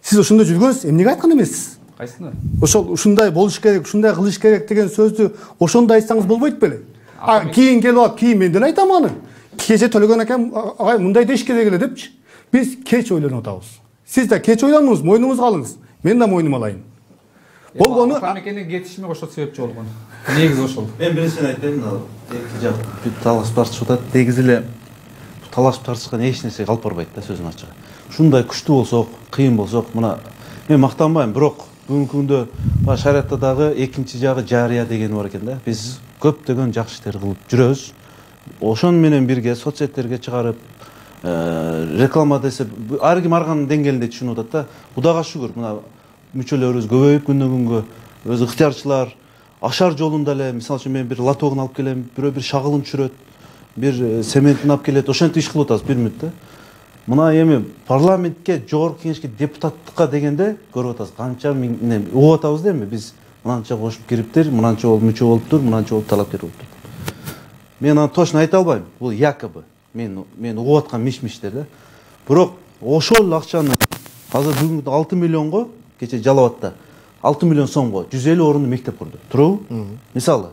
Сиз ошондо жүргөнсүз, эмнеге айткан эмессиз? Кайсыны? Ошол ушундай болуш керек, ушундай кылыш керек деген сөздү ошондо айтсаңыз болбойт беле? Кийин келип алып, кийин мен деле айтам аны. Кече төлөгөн акам агай мындай деш керек эле депчи. Биз кеч ойлонуп атабыз. Сиз да кеч ойлонуңуз, мойнуңузга алыңыз. Мен да мойнума алайын. Болгону Атамекендин кетишине ошол себепчи болгон. Негизи ошол. Мен биринчиден айтайын, эки жак талашып тартышып атат. Негизи эле талашып тартышкан эч нерсеге алып барбайт да, сөзүн ачыгы. Ушундай күчтүү болсок, кыйын болсок, мына мен мактанбайм, бирок бүгүнкү күндө шариатта дагы экинчи жагы жарыя деген бар экен да. Биз көптөгөн жакшы иштер кылып жүрөбүз. Ошон менен бирге соцсеттерге чыгарып, реклама десе, ар ким арганын деңгээлинде түшүнүп атат да. Кудайга шүгүр, мына мүчөлөрүбүз көбөйүп күндөн күнгө, өз ыктыярчылар ашар жолунда эле мисалы үчүн мен бир лотогун алып келем, бирөө бир шагылын түшүрөт, бир цементин алып келет, ошентип иш кылып атабыз бир мүнөттө. Мына эми парламентке, жогорку кеңешке депутаттыкка дегенде көрүп атабыз канча миң угуп атабыз да, эми биз мынанча кошуп кириптир, мынанча болуп мүчө болуптур, мынанча болуп талапкер болуптур. Мен аны точно айта албайм. Бул якобы мен угуп аткан миш-миштер да. Бирок ошол акчаны азыр бүгүнкү 6 миллионго кече Жалал Абадта 6 миллион сомго 150 орунду мектеп курду. Туурабы? Мисалы.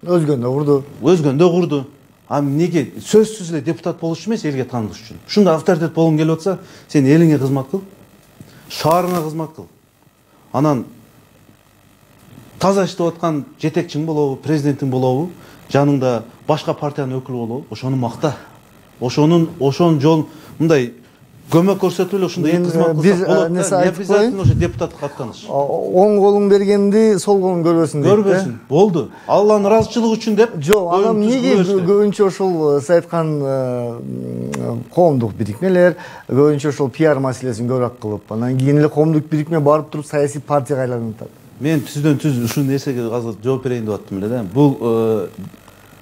Өзгөндө курду. А неге сөзсүз эле депутат болуш үчүн эмес, элге таанылыш үчүн. Ушундай авторитет болгуң келип атса, сен элиңе кызмат кыл, шаарыңа кызмат кыл. Анан таза иштеп аткан жетекчиң болобу, президентиң болобу, жаныңда башка партиянын өкүлү болобу, ошону макта. Ошонун жол мындай көмөк көрсөтүп эле ушундай кызмат кылсак болот да. Не обязательно ошо депутаттыкка аттаныш. Оң колуң бергенди сол колуң көрбөсүн дейт. Көрбөсүн. Болду. Алланын ыраазычылыгы үчүн деп. Жок, анан эмнеге көбүнчө ошол сиз айткан коомдук бирикмелер, көбүнчө ошол пиар маселесин көбүрөөк кылып, анан кийин эле коомдук бирикме барып туруп саясий партияга айланып атат. Мен түздөн-түз ушул нерсеге азыр жооп берейин деп аттым эле да. Бул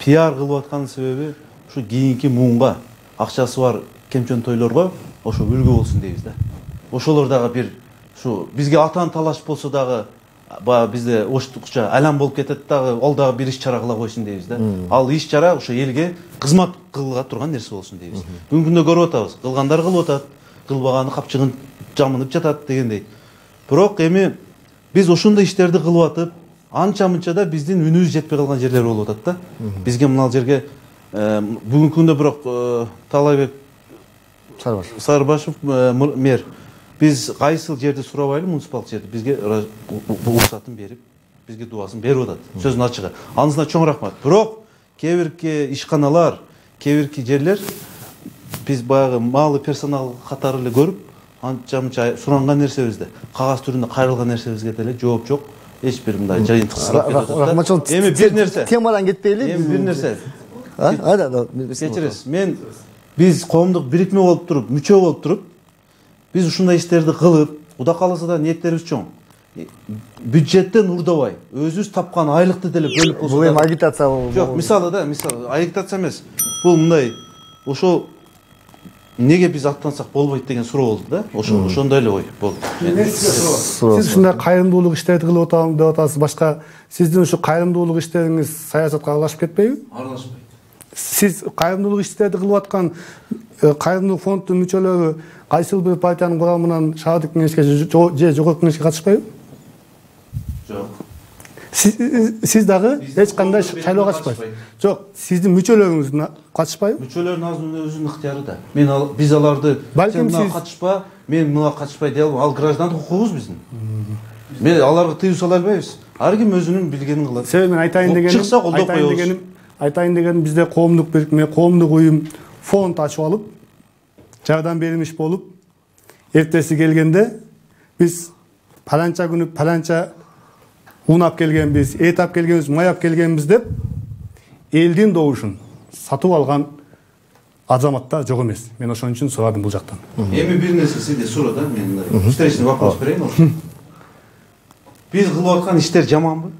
пиар кылып атканын себеби ушу кийинки муунга, акчасы бар кемчен тойлорго ошо үлгү болсун дейбиз да. Ошолор дагы бир ушу бизге атан талаш болсо дагы баягы бизде оштукча алам болуп кетет дагы, ал дагы бир иш чара кыла койсун дейбиз да. Ал иш чара ошо элге кызмат кылга турган нерсе болсун дейбиз. Бүгүнкү күндө көрүп атабыз, кылгандар кылып атат, кылбаганы капчыгын жамынып жатат дегендей. Бирок эми биз ошондой иштерди кылып атып, анча-мынча да биздин үнүбүз жетпей калган жерлер болуп атат да. Бизге мына жерге бүгүнкү күндө бирок Таалайбек Сарыбашев мэр, биз кайсыл жерди сурабайлы, муниципалдык жерди бизге уруксатын берип, бизге дубасын берип атат. Сөзүнүн ачыгы. Анысына чоң рахмат. Бирок кээ бирки ишканалар, кээ бирки жерлер биз баягы малый персонал катары эле көрүп, анча-мынча суранган нерсебизде, кагаз түрүндө кайрылган нерсебизге деле жооп жок. Эч бир мындай жыйынтыксырап кетип атат. Эми бир нерсе. Темадан кетпейли. Эми бир нерсе. Кечиресиз. Мен биз коомдук бирикме болуп туруп, мүчө болуп туруп, биз ушундай иштерди кылып, Кудай кааласа да ниеттерибиз чоң. Бюджеттен урдабай, өзүбүз тапкан айлыкты деле бөлүп болсо. Бул эми агитация болобу? Жок, мисалы агитация эмес. Бул мындай ошол неге биз аттансак болбойт деген суроо болду да. Ошондой эле ой болду. Сиз ушундай кайрымдуулук иштерди кылып атам деп атасыз. Башка сиздин ушу кайрымдуулук иштериңиз саясатка аралашып кетпейби? Аралашпайт. Сиз кайрымдуулук иштерди кылып аткан кайрымдуулук фонддун мүчөлөрү кайсыл бир партиянын курамынан шаардык кеңешке же жогорку кеңешке катышпайбы? Жок. Сиз дагы эч кандай шайлоого катышпайсыз. Жок, сиздин мүчөлөрүңүз катышпайбы? Мүчөлөрдүн өзүнүн ыктыяры да. Биз аларды балким сиз катышпа, мен мына катышпай дей албайм. Ал граждандык укугубуз биздин. Мен аларга тыюу сала албайбыз. Ар ким өзүнүн билгенин кылат. Себеби мен айтайын дегеним бизде коомдук бирикме, коомдук уюм фонд ачып алып, жардам берилмиш болуп, эртеси келгенде биз паланча күнү паланча унап келгенбиз, эт ап келгенбиз, май ап келгенбиз деп элдин добушун сатып алган азаматтар жок эмес. Мен ошон үчүн сурадым бул жактан. Эми бир нерсе сизде суроо да, мен встречный вопрос берейин. Биз кылып аткан иштер жаманбы?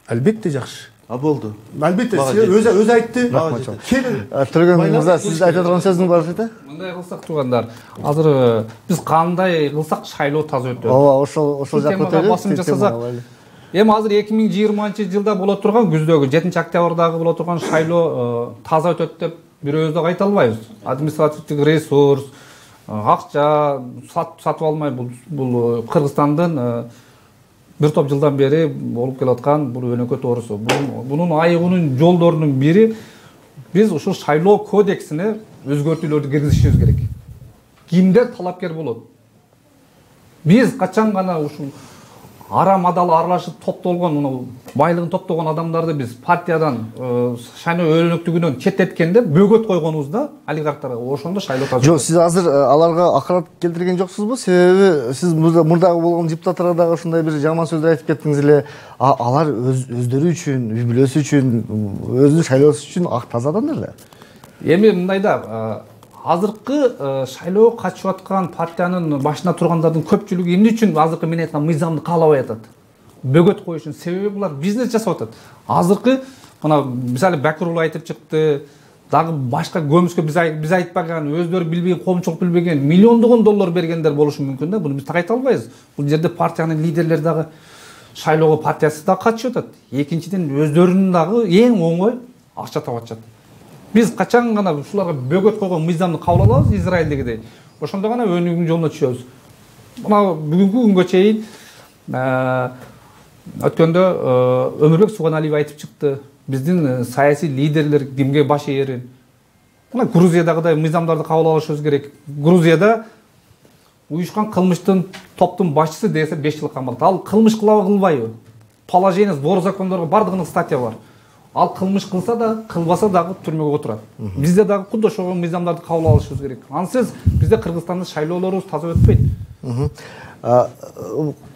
Албетте жакшы. Болду. Албетте, өзү айтты. Түргөн мырза, сиз айта турган сөзүңүз бар да? Мындай кылсак туугандар, азыр биз кандай кылсак шайлоо таза өтөт. Ооба, ошол жакка өтөлү. Басым жасасак. Эми азыр 2020-жылда боло турган күздөгү 7-октябрдагы боло турган шайлоо таза өтөт деп бирөөбүз да айта албайбыз. Административдик ресурс, акча сатып алмай бул Кыргызстандын бир топ жылдан бери болуп келаткан бул өнөкөт оорусу. Бунун айыгуунун жолдорунун бири биз ушул шайлоо кодексине өзгөртүүлөрдү киргизишибиз керек. Кимдер талапкер болот? Биз качан гана ушул арам адалы аралашып топтолгон, байлыгын топтогон адамдарды биз партиядан шайлоо өнөктүгүнөн четтеткенде бөгөт койгонубузда олигархтарга ошондо шайлоо таза. Жок, сиз азыр аларга акырат келтирген жоксузбу? Себеби сиз мурдагы болгон депутаттарга дагы ушундай бир жаман сөздөр айтып кеттиңиз эле. Алар өздөрү үчүн, үй бүлөсү үчүн, өзүнүн шайлоосу үчүн ак таза адамдар да. Эми мындай да, азыркы шайлоого катышып аткан партиянын башына тургандардын көпчүлүгү эмне үчүн азыркы мен айткан мыйзамды каалабай атат? бөгөт коюшун себеби булар бизнес жасап атат. Азыркы мына мисалы Бакыр уулу айтып чыкты, дагы башка көмүскө биз айтпаган, өздөрү билбеген, коомчулук билбеген миллиондогон доллар бергендер болушу мүмкүн да. Буну биз так айта албайбыз. Бул жерде партиянын лидерлери дагы шайлоого партиясы да катышып атат. Экинчиден өздөрүнүн дагы эң оңой акча таап атышат. Биз качан гана ушуларга бөгөт койгон мыйзамды кабыл алабыз Израилдегидей, ошондо гана өнүгүүнүн жолуна түшөбүз. Мына бүгүнкү күнгө чейин өткөндө Өмүрбек Суганалиев айтып чыкты. Биздин саясий лидерлер кимге баш ээрин. Мына Грузиядагыдай мыйзамдарды кабыл алышыбыз керек. Грузияда уюшкан кылмыштын топтун башчысы десе 5 жыл камалат. Ал кылмыш кылабы кылбайбы? Положение сбор закондорго бардыгынын статья бар. Ал кылмыш кылса да, кылбаса дагы түрмөгө отурат. Бизде дагы кудда ошого мыйзамдарды кабыл алышыбыз керек. Ансыз бизде Кыргызстандын шайлоолорубуз таза өтпөйт.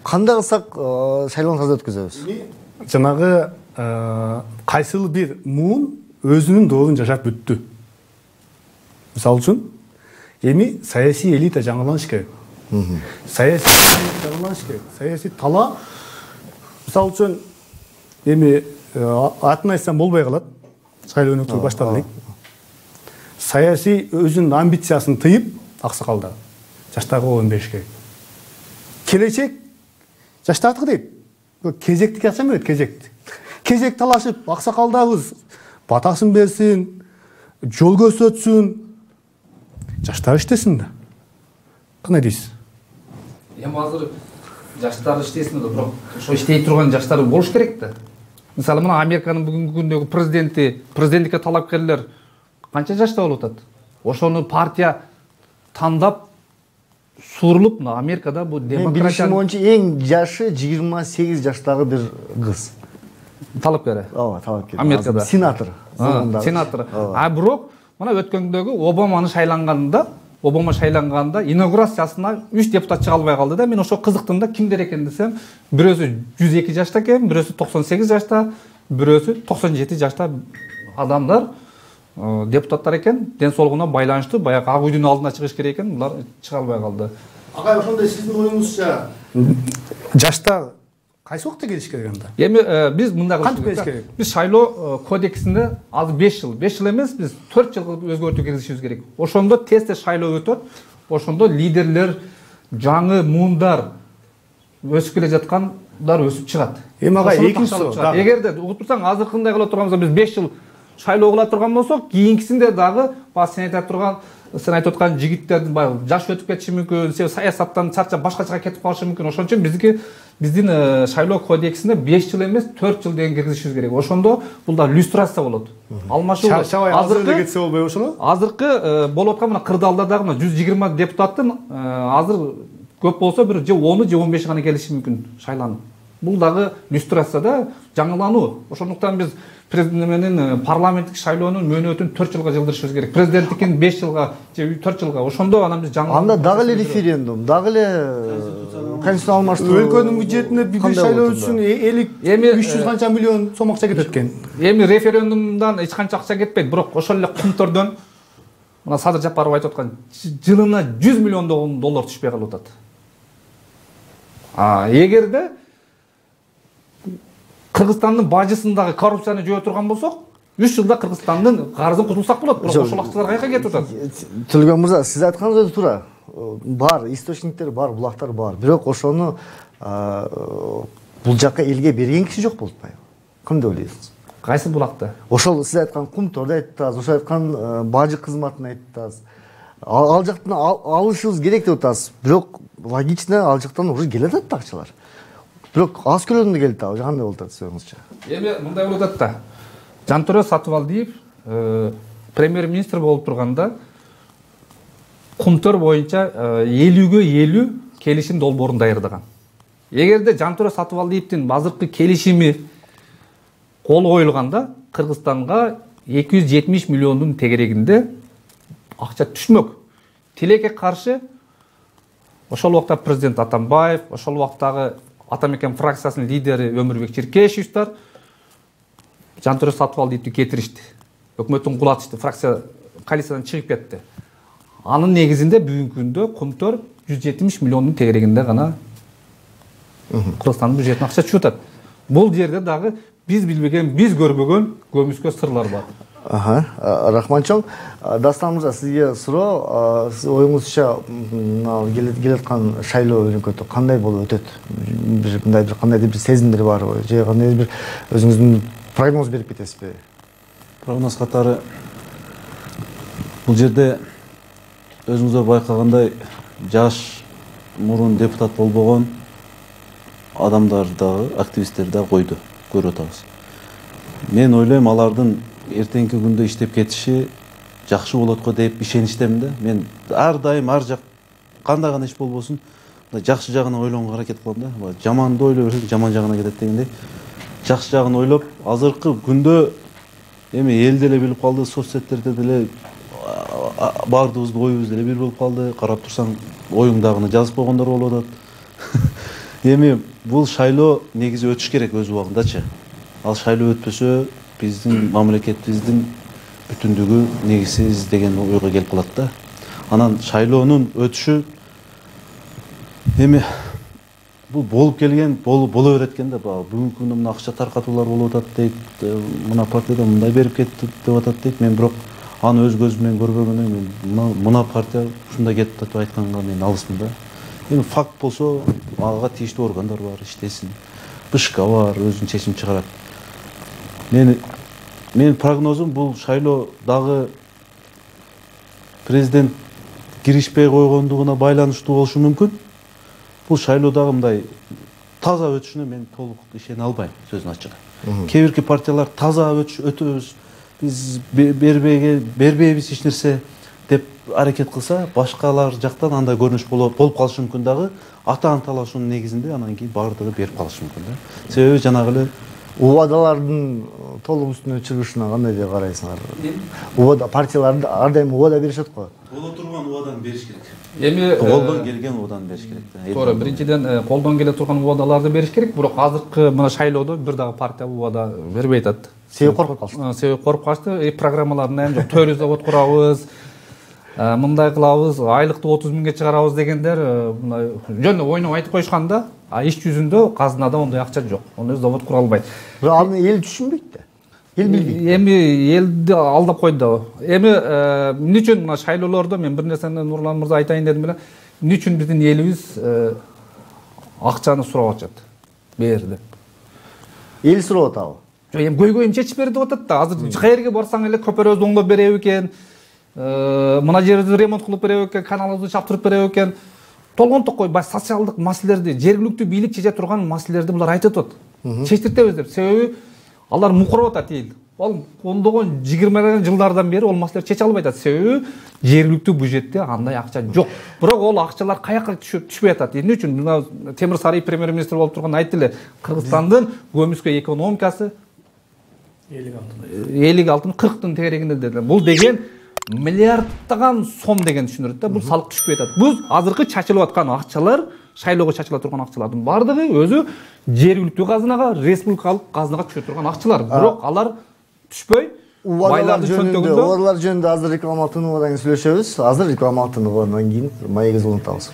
Кандай кылсак шайлоону таза өткөзөбүз? Жанагы кайсыл бир муун өзүнүн доорун жашап бүттү. Мисалы үчүн, эми саясий элита жаңыланыш керек. Саясий элита жаңыланыш керек. Саясий тала, мисалы үчүн, эми атын айтсам болбой калат. Шайлоо өнөктүгү башталды. Саясий өзүнүн амбициясын тыйып, аксакалдар жаштарга орун бериш керек. Келечек жаштардыкы дейт. Кезекти качан берет, кезекти. Кезек талашып, аксакалдарыбыз батасын берсин, жол көрсөтсүн, жаштар иштесин да. Кандай дейсиз? Эми азыр жаштар иштесин да, бирок ошо иштей турган жаштар болуш керек да. Мисалы мына Американын бүгүнкү күндөгү президенттикке талапкерлер канча жашта болуп атат? Ошону партия тандап сурулуп, мына Америкада бул демократия. Билишим боюнча эң жашы 28 жаштагы бир кыз. Талапкер. Ооба, талапкер. Америкада. Сенатор. Сенатор. Бирок мына өткөндөгү Обама шайланганда инаугурациясына 3 депутат чыга албай калды да. Мен ошо кызыктым да, кимдер экен десем, бирөөсү 102 жашта экен, бирөөсү 98 жашта, бирөөсү 97 жашта адамдар депутаттар экен. Ден соолугуна байланыштуу баягы Ак үйдүн алдына чыгыш керек экен, булар чыга албай калды. Агай, ошондой сиздин оюңузча жаштар кайсы убакта келиш керек анда? Эми биз мындай кантип келиш керек? Биз шайлоо кодексинде азыр 5 жыл эмес, биз 4 жыл өзгөртүү киргизишибиз керек. Ошондо тез шайлоо өтөт. Ошондо лидерлер, жаңы муундар өсүп келе жаткандар өсүп чыгат. Эми агай, экинчи суроо. Эгерде угуп турсаң, азыркындай кыла турганбызда биз 5 жыл шайлоо кыла турган болсок, кийинкисинде дагы сен айтып аткан жигиттердин баягы жаш өтүп кетиши мүмкүн, саясаттан чарчап башка жака кетип калышы мүмкүн. Ошон үчүн биздин шайлоо кодексинде 5 жыл эмес, 4 жыл деген киргизишибиз керек. Ошондо бул да люстрация болот. Алмашуу азыркы кетсе болбой ошону? Азыркы болуп аткан мына Кырдаалдагы мына 120 депутаттын азыр көп болсо бир же 10 же 15 гана келиши мүмкүн шайланып. Бул дагы люстрация да, жаңылануу. Ошондуктан биз президенттин парламенттик шайлоонун мөөнөтүн 4 жылга жылдырышыбыз керек. Президенттикин 5 жылга же 4 жылга. Ошондо анан биз жаңы анда дагы эле референдум, дагы эле конституция алмаштыруу. Өлкөнүн бюджетине бир шайлоо үчүн элик 300 канча миллион сом акча кетет экен. Эми референдумдан эч канча акча кетпейт, бирок ошол эле кумтордон мына Садыр Жапаров айтып аткан жылына 100 миллион доллар түшпөй калып атат. Эгерде Кыргызстандын бажысындагы коррупцияны жөө турган болсок, 3 жылда Кыргызстандын карызын кутулсак болот. Бирок ошол акчалар каяка кетип атат? Төлгөн мырза, сиз айтканыңыз өтө туура. Бар, источниктер бар, булактар бар. Бирок ошону бул жакка элге берген киши жок болуп атпайбы? Ким деп ойлойсуз? Кайсы булакты? Ошол сиз айткан кумторду айттыңыз, ошол айткан бажы кызматын айттыңыз. Ал жактан алышыбыз керек деп атасыз. Бирок логично ал жактан уже келе атат акчалар. Бирок аз көлөмдө келет, ал кандай болуп атат сөзүңүзчө? Эми мындай болуп атат да. Жантөрө Сатыбалдиев премьер-министр болуп турганда кумтөр боюнча 50-ге 50 келишим долбоорун даярдаган. Эгерде Жантөрө Сатыбалдиевдин азыркы келишими кол коюлганда, Кыргызстанга 270 миллиондун тегерегинде акча түшмөк. Тилекке каршы ошол убакта президент Атамбаев, ошол убактагы Атамекен фракциясынын лидери Өмүрбек Черкешевдер Жантөрө Сатыбалдиевди кетиришти. Өкмөттүн кулатышты, фракция коалициядан чыгып кетти. Анын негизинде бүгүнкү күндө кумтөр 170 миллиондун тегерегинде гана Кыргызстандын бюджетине акча түшүп атат. Бул жерде дагы биз билбеген, биз көрбөгөн көмүскө сырлар бар. Рахман чоң, Дастан мырза, сизге суроо, сиз оюңузча келаткан шайлоо өнөкөтү кандай болуп өтөт? Мындай бир кандайдыр бир сезимдер барбы? Же кандайдыр бир өзүңүздүн прогноз берип кетесизби? Прогноз катары бул жерде өзүңүздөр байкагандай жаш мурун депутат болбогон адамдар дагы, активисттер дагы койду, көрүп атабыз. Мен ойлойм, алардын эртеңки күндө иштеп кетиши жакшы болот го деп ишеничтемин да. Мен ар дайым ар жак кандай гана иш болбосун, жакшы жагына ойлонго аракет кылам да. Жаманды ойлой берсек, жаман жагына кетет дегендей. Жакшы жагын ойлоп, азыркы күндө эми эл деле билип калды, соцсеттерде деле баардыгыбыздын оюбуз деле бир болуп калды. Карап турсаң, оюңдагыны жазып койгондор болуп атат. Эми бул шайлоо негизи өтүш керек өз убагындачы. Ал шайлоо өтпөсө, биздин мамлекетибиздин бүтүндүгү негизсиз деген ойго келип калат да. Анан шайлоонун өтүшү эми бул болуп келген, боло берет экен да. Бүгүнкү күндө мына акча таркатуулар болуп атат дейт, мына партияда мындай берип кетти деп атат дейт. Мен бирок аны өз көзүм менен көрбөгөндөн кийин мына партия ушундай кетип атат деп айтканга мен алысмын да. Эми факт болсо, ага тийиштүү органдар бар, иштесин. БШК бар, өзүнүн чечим чыгарат. Мен прогнозум бул шайлоо дагы президент киришпей койгондугуна байланыштуу болушу мүмкүн. Бул шайлоо дагы мындай таза өтүшүнө мен толук ишене албайм, сөзүн ачыгы. Кээ бирки партиялар таза өтөбүз, биз бербейбиз эч нерсе деп аракет кылса, башкалар жактан андай көрүнүш болуп калышы мүмкүн дагы. Атаан талашуунун негизинде анан кийин баардыгы берип калышы мүмкүн да. Себеби жанагы эле убадалардын толук үстүнө чыгышына кандай деп карайсыңар? Убада партиялар ар дайым убада беришет го. Боло турган убаданы бериш керек. Эми колдон келген убаданы бериш керек да. Туура, биринчиден колдон келе турган убадаларды бериш керек, бирок азыркы мына шайлоодо бир дагы партия убада бербей атат. Себеби коркуп калышты. Себеби коркуп калышты. Программаларында эми жок, 400 завод курабыз, мындай кылабыз, айлыкты 30 миңге чыгарабыз дегендер мындай жөн ойноп айтып коюшкан да. А иш жүзүндө казынада ондай акча жок. Ону завод кура албайт. Бирок аны эл түшүнбөйт да. Эл билбейт. Эми элди алдап койду. Эми эмне үчүн мына шайлоолордо мен бир нерсени Нурлан мырза айтайын дедим эле. Эмне үчүн биздин элибиз акчаны сурап атат? Бер деп. Эл сурап атабы? Жок, эми көйгөйүм чечип бер деп атат да. Азыр каерге барсаң эле көпөрөбүздү оңдоп береби экен. Мына жерди ремонт кылып береби экен, каналыбызды чаптырып береби экен. Толгонтук кой, социалдык маселелерди, жергиликтүү бийлик чече турган маселелерди булар айтып атат. Чечтиртебиз деп. Себеби алар мукурап атат эл. Ал ондогон 20 жылдардан бери ол маселелер чече албай атат. Себеби жергиликтүү бюджетте андай акча жок. Бирок ол акчалар каяка түшпөй атат. Эмне үчүн? Мына Темир Сарый премьер-министр болуп турган айтты эле. Кыргызстандын көмүскө экономикасы 50 алтын 40-тын тегерегинде dedi. Бул деген миллиардтаган сом деген түшүнүрөт да. Бул салык түшпөй атат. Бул азыркы чачылып аткан акчалар, шайлоого чачыла турган акчалардын бардыгы өзү жергиликтүү казынага, республикалык казынага түшө турган акчалар. Бирок алар түшпөй, байларды чөнтөгүндө. Убадалар жөнүндө азыр реклама тынуудан кийин сүйлөшөбүз. Азыр реклама тынуудан кийин маегиз улантабыз.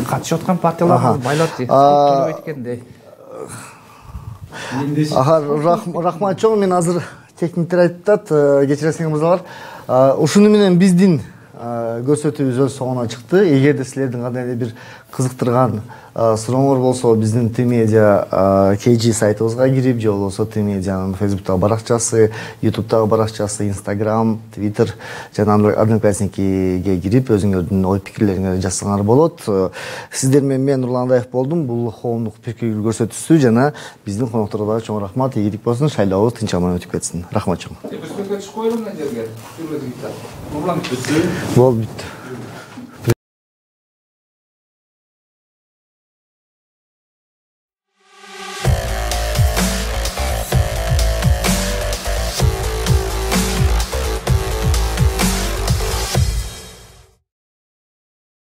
Катышып аткан партиялар байларды төлөбөйт экенди. Рахман чоң, мен азыр техниктер айтат, кечиресиңер мырзалар. Ушуну менен биздин көрсөтүүбүз өз соңуна чыкты. Эгерде силердин кандайдыр бир кызыктырган сурооңор болсо, биздин T-Media KG сайтыбызга кирип, же болбосо T-Media'нын Facebook'тагы баракчасы, YouTube'тагы баракчасы, Instagram, Twitter жана Одноклассники кирип, өзүңөрдүн ой пикирлериңерди жазсаңар болот. Сиздер менен мен Нурлан Адаев болдум. Бул коомдук пикир көрсөтүүсү жана биздин конокторго дагы чоң рахмат. Ийгилик болсун, шайлообуз тынч аман өтүп кетсин. Рахмат чоң. Нурлан Бол бүттү.